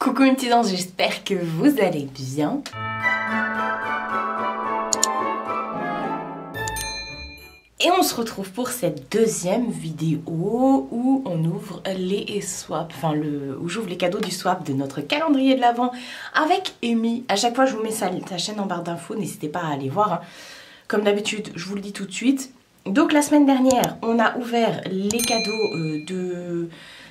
Coucou une petite danse, j'espère que vous allez bien. Et on se retrouve pour cette deuxième vidéo où on ouvre les swaps, où j'ouvre les cadeaux du swap de notre calendrier de l'Avent avec Amy. À chaque fois je vous mets sa chaîne en barre d'infos, n'hésitez pas à aller voir. Hein. Comme d'habitude, je vous le dis tout de suite. Donc la semaine dernière, on a ouvert les cadeaux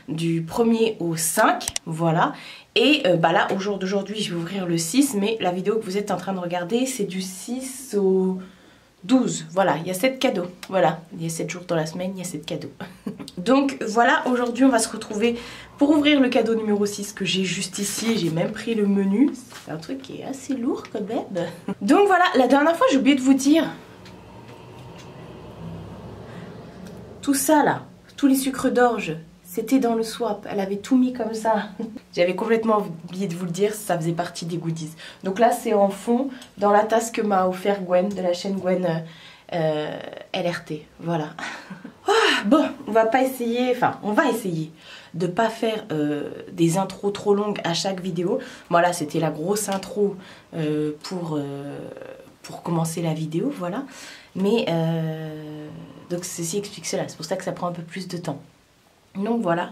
du 1er au 5, voilà. Et là, au jour d'aujourd'hui, je vais ouvrir le 6, mais la vidéo que vous êtes en train de regarder, c'est du 6 au 12. Voilà, il y a 7 cadeaux. Voilà, il y a 7 jours dans la semaine, il y a 7 cadeaux. Donc voilà, aujourd'hui, on va se retrouver pour ouvrir le cadeau numéro 6 que j'ai juste ici. J'ai même pris le menu. C'est un truc qui est assez lourd quand même. Donc voilà, la dernière fois, j'ai oublié de vous dire... Tout ça là, tous les sucres d'orge, c'était dans le swap. Elle avait tout mis comme ça. J'avais complètement oublié de vous le dire, ça faisait partie des goodies. Donc là, c'est en fond dans la tasse que m'a offert Gwen, de la chaîne Gwen LRT. Voilà. Bon, on va essayer de pas faire des intros trop longues à chaque vidéo. Voilà, c'était la grosse intro pour commencer la vidéo, voilà. Mais donc ceci explique cela, c'est pour ça que ça prend un peu plus de temps. Donc voilà,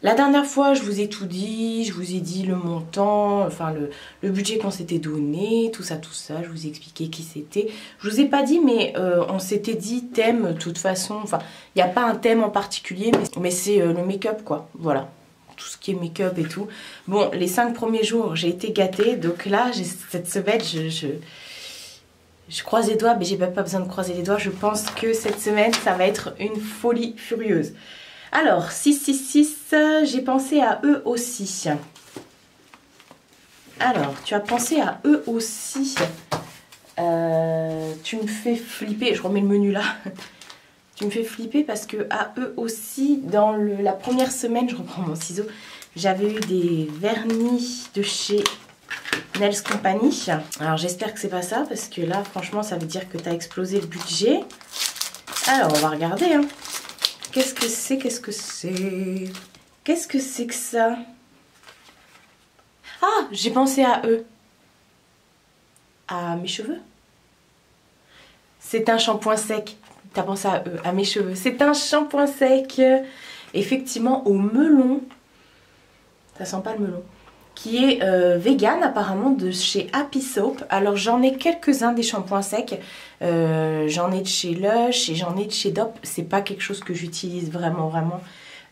la dernière fois je vous ai tout dit, je vous ai dit le montant, enfin le budget qu'on s'était donné, tout ça, je vous ai expliqué qui c'était. Je vous ai pas dit mais on s'était dit thème de toute façon, enfin il n'y a pas un thème en particulier mais c'est le make-up quoi, voilà. Tout ce qui est make-up et tout. Bon, les 5 premiers jours j'ai été gâtée, donc là cette semaine je croise les doigts, mais j'ai même pas besoin de croiser les doigts. Je pense que cette semaine, ça va être une folie furieuse. Alors, 666, j'ai pensé à eux aussi. Alors, tu as pensé à eux aussi. Tu me fais flipper. Je remets le menu là. Tu me fais flipper parce que à eux aussi, dans la première semaine, je reprends mon ciseau, j'avais eu des vernis de chez... Nails Company. Alors j'espère que c'est pas ça parce que là franchement ça veut dire que tu as explosé le budget. Alors on va regarder hein. Qu'est-ce que c'est que ça? Ah, j'ai pensé à eux. À mes cheveux. C'est un shampoing sec. T'as pensé à eux, à mes cheveux. C'est un shampoing sec. Effectivement au melon. Ça sent pas le melon. Qui est vegan apparemment de chez Happy Soap. Alors j'en ai quelques-uns des shampoings secs. J'en ai de chez Lush et j'en ai de chez Dop. C'est pas quelque chose que j'utilise vraiment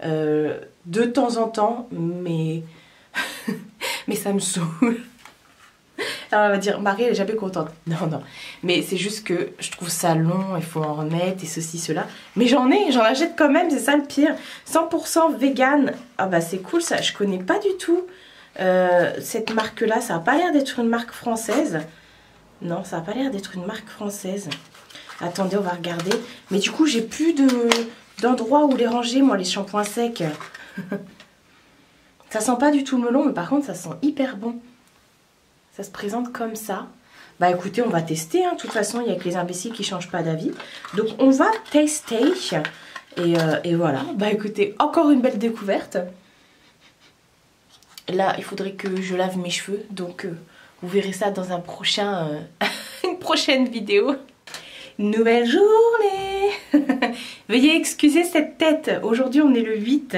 de temps en temps, mais mais ça me saoule. Alors on va dire Marie elle est jamais contente. Non. Mais c'est juste que je trouve ça long, il faut en remettre et ceci, cela. Mais j'en achète quand même, c'est ça le pire. 100% vegan. Ah bah c'est cool ça, je connais pas du tout. Cette marque là, ça n'a pas l'air d'être une marque française. Non, ça n'a pas l'air d'être une marque française. Attendez, on va regarder. Mais du coup, j'ai plus d'endroit où les ranger, moi, les shampoings secs. Ça sent pas du tout le melon, mais par contre, ça sent hyper bon. Ça se présente comme ça. Bah écoutez, on va tester. Hein. De toute façon, il n'y a que les imbéciles qui ne changent pas d'avis. Donc, on va tester. Et voilà. Bah écoutez, encore une belle découverte. Là, il faudrait que je lave mes cheveux, donc vous verrez ça dans un une prochaine vidéo. Nouvelle journée. Veuillez excuser cette tête. Aujourd'hui, on est le 8.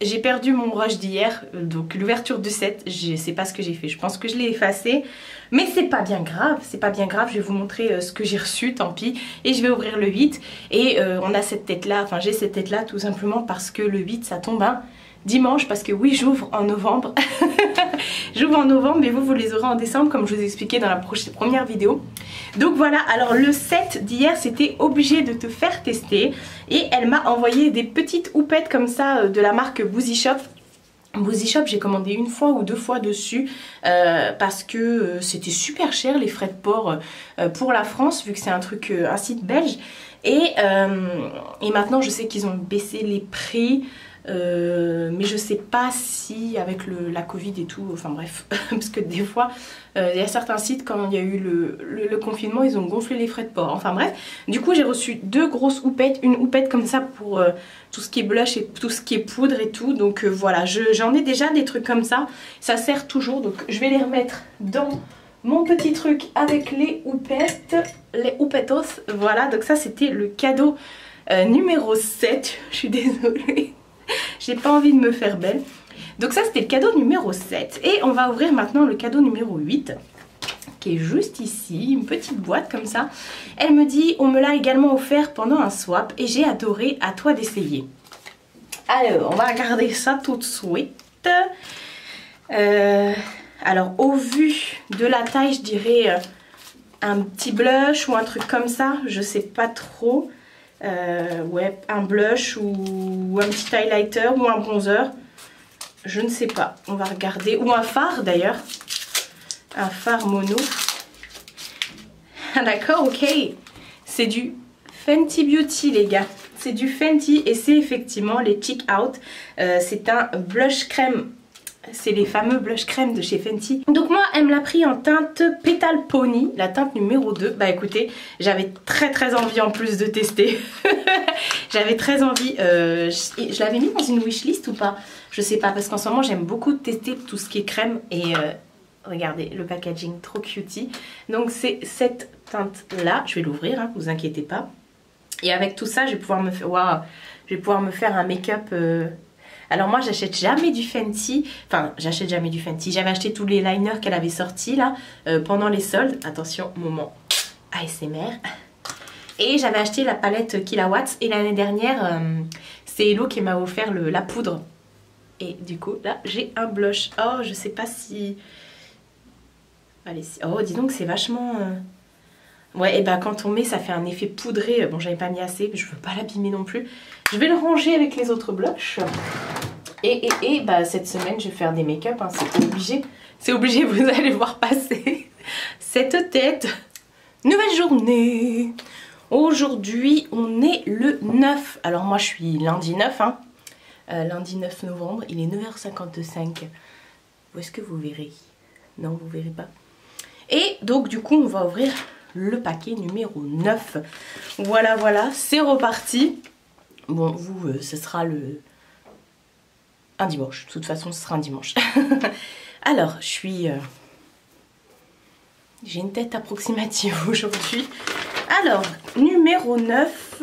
J'ai perdu mon rush d'hier, donc l'ouverture du 7. Je sais pas ce que j'ai fait. Je pense que je l'ai effacé. Mais c'est pas bien grave, c'est pas bien grave. Je vais vous montrer ce que j'ai reçu, tant pis. Et je vais ouvrir le 8. Et on a cette tête-là, enfin j'ai cette tête-là tout simplement parce que le 8, ça tombe dimanche, parce que oui, j'ouvre en novembre. J'ouvre en novembre, mais vous les aurez en décembre, comme je vous ai expliqué dans la première vidéo. Donc voilà, alors le 7 d'hier, c'était obligé de te faire tester. Et elle m'a envoyé des petites houpettes comme ça de la marque Boozy Shop. Boozy Shop, j'ai commandé une fois ou 2 fois dessus parce que c'était super cher les frais de port pour la France, vu que c'est un site belge. Et maintenant, je sais qu'ils ont baissé les prix. Mais je sais pas si avec la Covid et tout, enfin bref, parce que des fois il y a certains sites, quand il y a eu le confinement, ils ont gonflé les frais de port. Enfin bref, du coup j'ai reçu 2 grosses houpettes, une houppette comme ça pour tout ce qui est blush et tout ce qui est poudre et tout. Donc voilà, j'en ai déjà des trucs comme ça, ça sert toujours. Donc je vais les remettre dans mon petit truc avec les houpettes, les houpettos. Voilà, donc ça c'était le cadeau numéro 7, je suis désolée. J'ai pas envie de me faire belle. Donc ça c'était le cadeau numéro 7. Et on va ouvrir maintenant le cadeau numéro 8. Qui est juste ici. Une petite boîte comme ça. Elle me dit on me l'a également offert pendant un swap. Et j'ai adoré, à toi d'essayer. Alors on va regarder ça tout de suite. Alors au vu de la taille je dirais un petit blush ou un truc comme ça. Je sais pas trop. Ouais, un blush ou un petit highlighter ou un bronzer, je ne sais pas, on va regarder, ou un fard d'ailleurs, un fard mono. Ah d'accord, ok, c'est du Fenty Beauty les gars, c'est du Fenty et c'est effectivement les Cheek Out. C'est un blush crème. C'est les fameux blush crème de chez Fenty. Donc moi, elle me l'a pris en teinte Petal Pony, la teinte numéro 2. Bah écoutez, j'avais très envie en plus de tester. J'avais très envie. Je l'avais mis dans une wishlist ou pas? Je sais pas, parce qu'en ce moment, j'aime beaucoup tester tout ce qui est crème. Et regardez, le packaging, trop cutie. Donc c'est cette teinte-là. Je vais l'ouvrir, hein, vous inquiétez pas. Et avec tout ça, je vais pouvoir me faire... Waouh, je vais pouvoir me faire un make-up... Alors moi j'achète jamais du Fenty, enfin j'achète jamais du Fenty, j'avais acheté tous les liners qu'elle avait sortis là pendant les soldes, attention moment ASMR, et j'avais acheté la palette Kilowatts et l'année dernière c'est Hello qui m'a offert la poudre et du coup là j'ai un blush. Oh je sais pas si... Allez, oh dis donc c'est vachement... Ouais, et bah quand on met ça fait un effet poudré. Bon j'avais pas mis assez mais je veux pas l'abîmer non plus. Je vais le ranger avec les autres blushs. Et bah cette semaine je vais faire des make-up, hein, c'est obligé. C'est obligé, vous allez voir passer cette tête. Nouvelle journée. Aujourd'hui on est le 9. Alors moi je suis lundi 9 hein. Lundi 9 novembre, il est 9h55. Où est-ce que vous verrez? Non vous verrez pas. Et donc du coup on va ouvrir le paquet numéro 9. Voilà, voilà, c'est reparti. Bon, vous, ce sera un dimanche. De toute façon, ce sera un dimanche. Alors, je suis... J'ai une tête approximative aujourd'hui. Alors, numéro 9.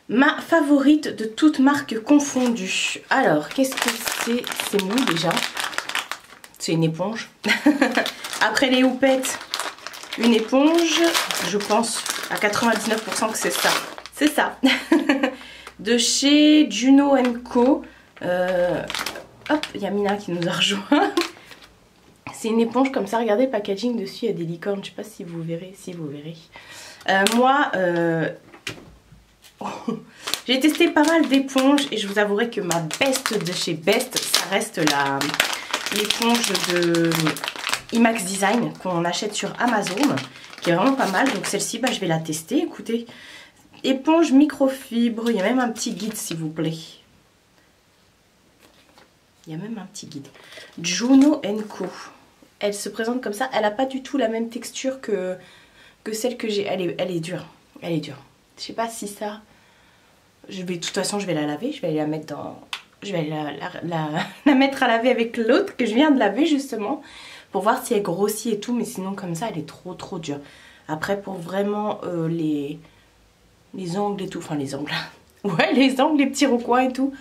Ma favorite de toutes marques confondues. Alors, qu'est-ce que c'est? C'est mou déjà. C'est une éponge. Après les houpettes, une éponge. Je pense à 99% que c'est ça. C'est ça. De chez Juno & Co. Hop, il y a Mina qui nous a rejoint. C'est une éponge comme ça. Regardez le packaging dessus, il y a des licornes. Je sais pas si vous verrez. Si vous verrez. Moi, j'ai testé pas mal d'éponges et je vous avouerai que ma best de chez Best, ça reste l'éponge de IMAX Design qu'on achète sur Amazon, qui est vraiment pas mal. Donc celle-ci, bah, je vais la tester. Écoutez, éponge microfibre. Il y a même un petit guide, s'il vous plaît. Il y a même un petit guide. Juno & Co. Elle se présente comme ça. Elle n'a pas du tout la même texture que celle que j'ai. Elle est dure. Elle est dure. Je sais pas si ça... de toute façon, je vais la laver. Je vais la mettre dans... Je vais la mettre à laver avec l'autre que je viens de laver justement. Pour voir si elle grossit et tout. Mais sinon, comme ça, elle est trop dure. Après, pour vraiment les ongles et tout. Enfin, les ongles. Ouais, les ongles, les petits recoins et tout.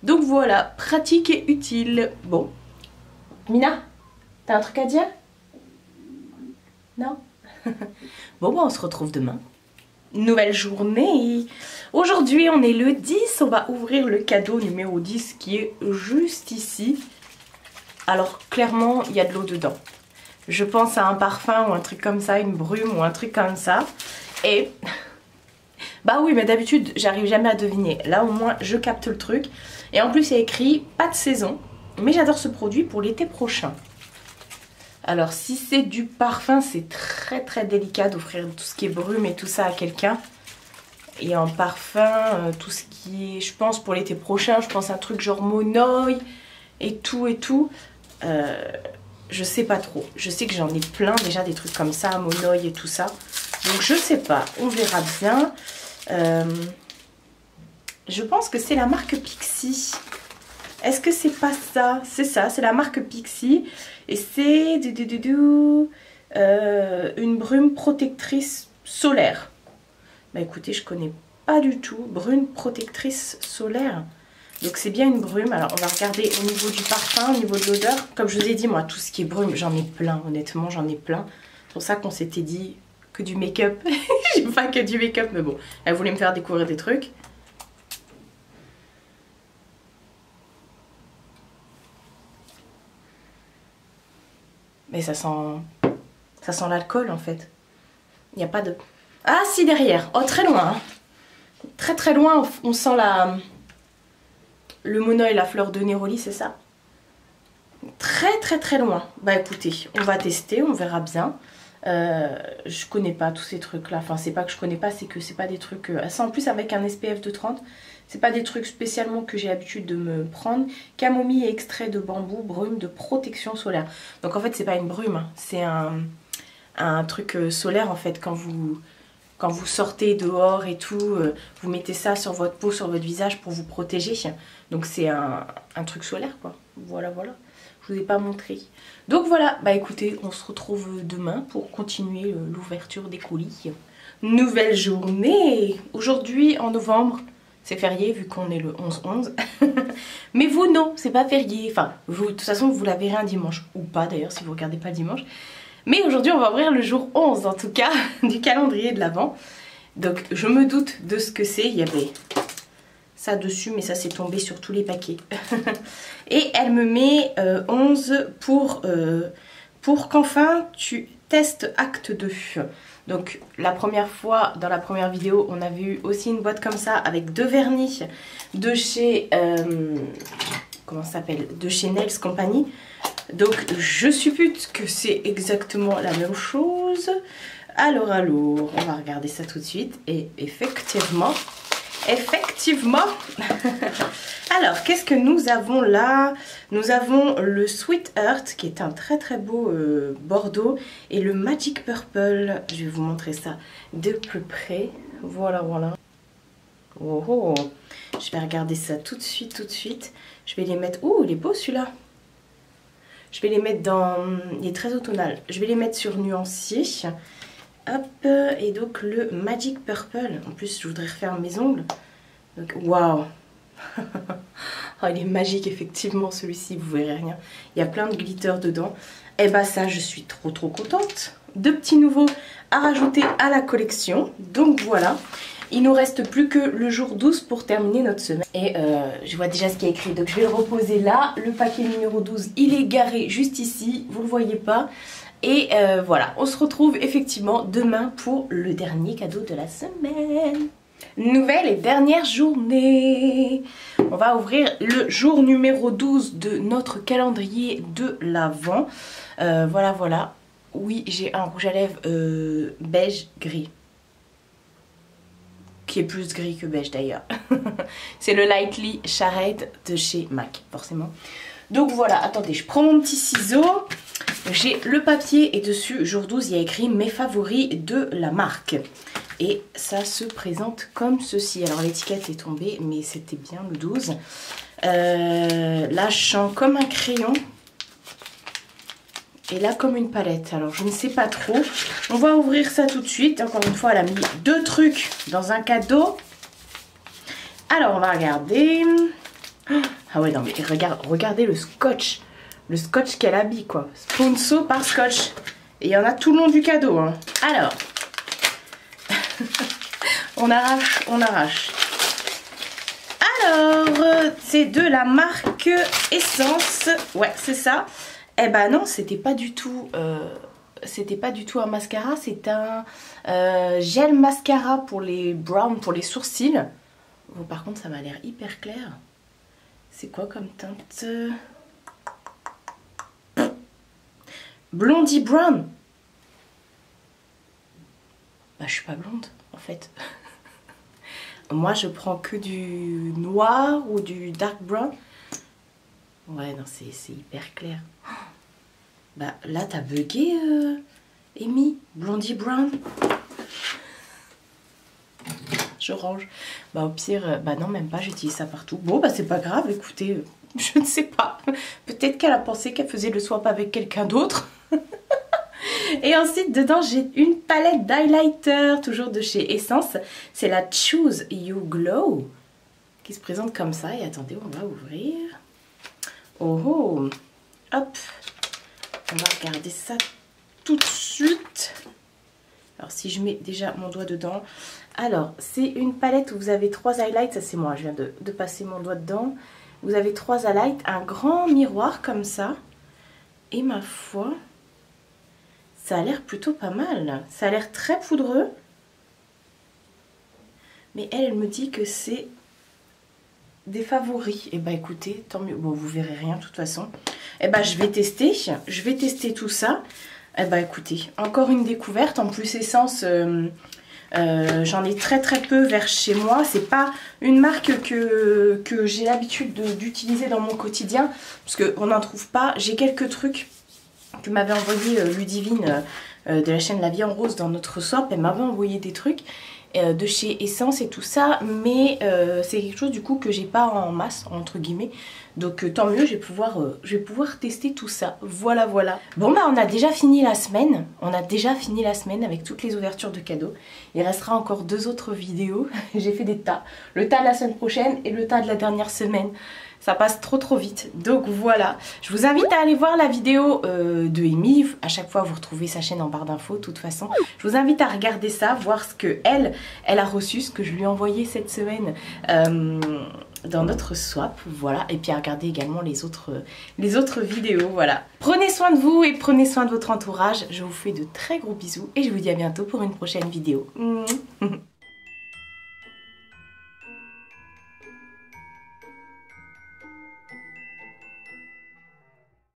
Donc voilà, pratique et utile. Bon. Mina, t'as un truc à dire? Non? Bon, bah, on se retrouve demain. Nouvelle journée. Aujourd'hui, on est le 10. On va ouvrir le cadeau numéro 10 qui est juste ici. Alors, clairement, il y a de l'eau dedans. Je pense à un parfum ou un truc comme ça, une brume ou un truc comme ça. Et... bah oui, mais d'habitude, j'arrive jamais à deviner. Là, au moins, je capte le truc. Et en plus, il y a écrit pas de saison. Mais j'adore ce produit pour l'été prochain. Alors, si c'est du parfum, c'est très délicat d'offrir tout ce qui est brume et tout ça à quelqu'un. Et en parfum, tout ce qui est, je pense pour l'été prochain, je pense un truc genre Monoï et tout et tout. Je sais pas trop. Je sais que j'en ai plein déjà des trucs comme ça, Monoï et tout ça. Donc je sais pas, on verra bien. Je pense que c'est la marque Pixi. Est-ce que c'est pas ça? C'est ça, c'est la marque Pixi. Et c'est une brume protectrice solaire. Bah écoutez, je connais pas du tout. Brume protectrice solaire. Donc c'est bien une brume. Alors on va regarder au niveau du parfum, au niveau de l'odeur. Comme je vous ai dit, moi tout ce qui est brume, j'en ai plein. Honnêtement, j'en ai plein. C'est pour ça qu'on s'était dit que du make-up. J'ai pas que du make-up, mais bon. Elle voulait me faire découvrir des trucs. Mais ça sent l'alcool en fait. Il n'y a pas de... Ah si, derrière. Oh, très loin. Hein. Très très loin, on sent le Monoï et la fleur de Néroli, c'est ça? Très très très loin. Bah écoutez, on va tester, on verra bien. Je connais pas tous ces trucs là. Enfin, c'est pas que je connais pas, c'est que c'est pas des trucs... ça en plus avec un SPF de 30. C'est pas des trucs spécialement que j'ai l'habitude de me prendre. Camomille et extrait de bambou, brume de protection solaire. Donc en fait c'est pas une brume, hein. C'est un truc solaire en fait. Quand vous sortez dehors et tout, vous mettez ça sur votre peau, sur votre visage pour vous protéger. Donc c'est un truc solaire quoi. Voilà, voilà. Je vous ai pas montré. Donc voilà, bah écoutez, on se retrouve demain pour continuer l'ouverture des colis. Nouvelle journée. Aujourd'hui en novembre. C'est férié vu qu'on est le 11-11. Mais vous, non, c'est pas férié. Enfin, vous, de toute façon, vous la verrez un dimanche. Ou pas d'ailleurs, si vous regardez pas le dimanche. Mais aujourd'hui, on va ouvrir le jour 11, en tout cas, du calendrier de l'Avent. Donc, je me doute de ce que c'est. Il y avait ça dessus, mais ça, c'est tombé sur tous les paquets. Et elle me met 11 pour qu'enfin, tu testes acte 2. Donc la première fois, dans la première vidéo, on avait eu aussi une boîte comme ça avec 2 vernis de chez, comment ça s'appelle, de chez Nails Company. Donc je suppute que c'est exactement la même chose. Alors, on va regarder ça tout de suite. Et effectivement, alors, qu'est-ce que nous avons là? Nous avons le Sweet Heart, qui est un très très beau bordeaux, et le Magic Purple. Je vais vous montrer ça de plus près. Voilà, voilà. Oh, oh. Je vais regarder ça tout de suite, Je vais les mettre... Ouh, il est beau celui-là. Je vais les mettre dans... Il est très automnal. Je vais les mettre sur nuancier. Hop, et donc le Magic Purple. En plus, je voudrais refaire mes ongles. Donc, waouh. Oh, il est magique, effectivement, celui-ci, vous verrez rien. Il y a plein de glitter dedans. Et bah ça, je suis trop contente. 2 petits nouveaux à rajouter à la collection. Donc voilà. Il nous reste plus que le jour 12 pour terminer notre semaine. Et je vois déjà ce qui est écrit. Donc je vais le reposer là. Le paquet numéro 12, il est garé juste ici. Vous le voyez pas. Et voilà, on se retrouve effectivement demain pour le dernier cadeau de la semaine. Nouvelle et dernière journée. On va ouvrir le jour numéro 12 de notre calendrier de l'Avent. Voilà, voilà. Oui, j'ai un rouge à lèvres beige gris. Qui est plus gris que beige d'ailleurs. C'est le Lightly Charade de chez MAC, forcément. Donc voilà, attendez, je prends mon petit ciseau. J'ai le papier et dessus, jour 12, il y a écrit mes favoris de la marque. Et ça se présente comme ceci. Alors l'étiquette est tombée, mais c'était bien le 12. Là, je sens comme un crayon. Et là, comme une palette. Alors, je ne sais pas trop. On va ouvrir ça tout de suite. Encore une fois, elle a mis 2 trucs dans un cadeau. Alors, on va regarder. Ah ouais, non, mais regardez le scotch. Le scotch qu'elle habille, quoi. Sponsor par Scotch. Et il y en a tout le long du cadeau, hein. Alors. On arrache. Alors, c'est de la marque Essence. Ouais, c'est ça. Eh ben non, c'était pas du tout un mascara, c'est un gel mascara pour les brows, pour les sourcils. Bon, par contre, ça m'a l'air hyper clair. C'est quoi comme teinte? Blondie Brown. Bah, je suis pas blonde, en fait. Moi je prends que du noir ou du dark brown. Ouais non c'est hyper clair. Bah là t'as bugué Amy, Blondie Brown. Je range. Bah au pire, bah non même pas, j'utilise ça partout. Bon bah c'est pas grave, écoutez, je ne sais pas. Peut-être qu'elle a pensé qu'elle faisait le swap avec quelqu'un d'autre. Et ensuite dedans j'ai une palette d'highlighter, toujours de chez Essence. C'est la Choose You Glow, qui se présente comme ça. Et attendez, on va ouvrir. Oh oh, hop. On va regarder ça tout de suite. Alors si je mets déjà mon doigt dedans. Alors c'est une palette où vous avez 3 highlights. Ça c'est moi, je viens de passer mon doigt dedans. Vous avez 3 highlights, un grand miroir comme ça. Et ma foi, ça a l'air plutôt pas mal. Ça a l'air très poudreux. Mais elle me dit que c'est des favoris. Et bah écoutez, tant mieux. Bon, vous verrez rien de toute façon. Et bah je vais tester. Je vais tester tout ça. Et bah écoutez, encore une découverte. En plus Essence, j'en ai très peu vers chez moi. C'est pas une marque que j'ai l'habitude d'utiliser dans mon quotidien. Parce qu'on n'en trouve pas. J'ai quelques trucs que m'avait envoyé Ludivine de la chaîne La Vie en Rose dans notre swap. Elle m'avait envoyé des trucs de chez Essence et tout ça, mais c'est quelque chose du coup que j'ai pas en masse entre guillemets, donc tant mieux, je vais pouvoir tester tout ça. Voilà. Bon bah on a déjà fini la semaine, avec toutes les ouvertures de cadeaux. Il restera encore 2 autres vidéos. J'ai fait des tas, le tas de la semaine prochaine et le tas de la dernière semaine. Ça passe trop vite. Donc voilà. Je vous invite à aller voir la vidéo de Amy. À chaque fois, vous retrouvez sa chaîne en barre d'infos. De toute façon, je vous invite à regarder ça, voir ce que elle a reçu, ce que je lui ai envoyé cette semaine dans notre swap. Voilà. Et puis à regarder également les autres vidéos. Voilà. Prenez soin de vous et prenez soin de votre entourage. Je vous fais de très gros bisous et je vous dis à bientôt pour une prochaine vidéo.